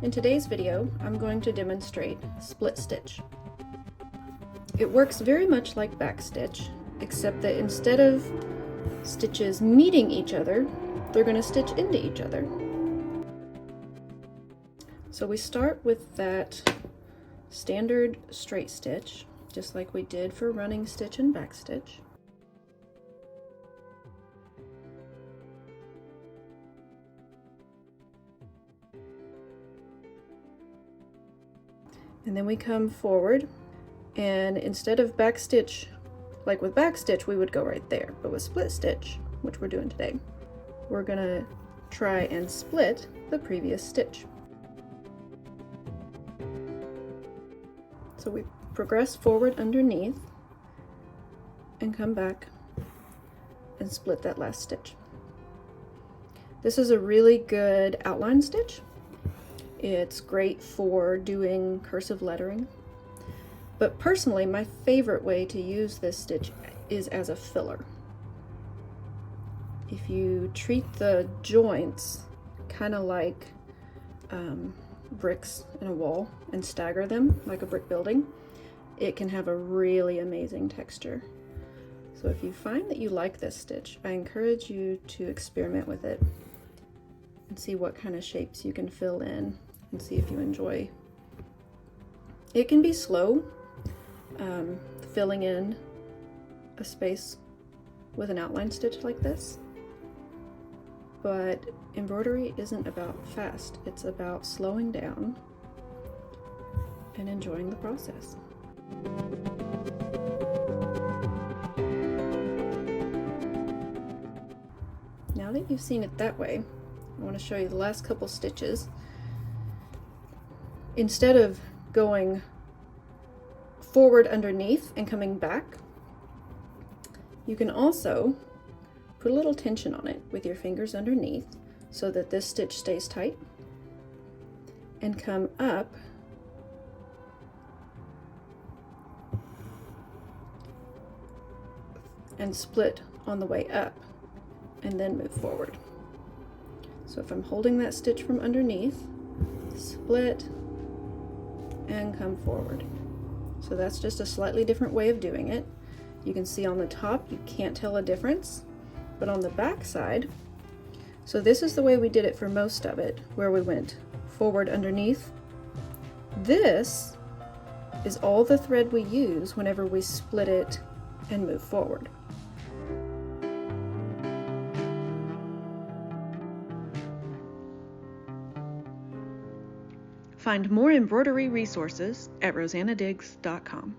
In today's video, I'm going to demonstrate split stitch. It works very much like back stitch, except that instead of stitches meeting each other, they're going to stitch into each other. So we start with that standard straight stitch, just like we did for running stitch and back stitch. And then we come forward, and instead of back stitch, like with back stitch, we would go right there. But with split stitch, which we're doing today, we're gonna try and split the previous stitch. So we progress forward underneath and come back and split that last stitch. This is a really good outline stitch. It's great for doing cursive lettering, but personally my favorite way to use this stitch is as a filler. If you treat the joints kind of like bricks in a wall and stagger them like a brick building, it can have a really amazing texture. So if you find that you like this stitch, I encourage you to experiment with it and see what kind of shapes you can fill in and see if you enjoy. It can be slow, filling in a space with an outline stitch like this, but embroidery isn't about fast, it's about slowing down and enjoying the process. Now that you've seen it that way, I want to show you the last couple stitches. Instead of going forward underneath and coming back, you can also put a little tension on it with your fingers underneath so that this stitch stays tight, and come up and split on the way up and then move forward. So if I'm holding that stitch from underneath, split and come forward. So that's just a slightly different way of doing it. You can see on the top you can't tell a difference, but on the back side, so this is the way we did it for most of it, where we went forward underneath. This is all the thread we use whenever we split it and move forward. Find more embroidery resources at rosannadiggs.com.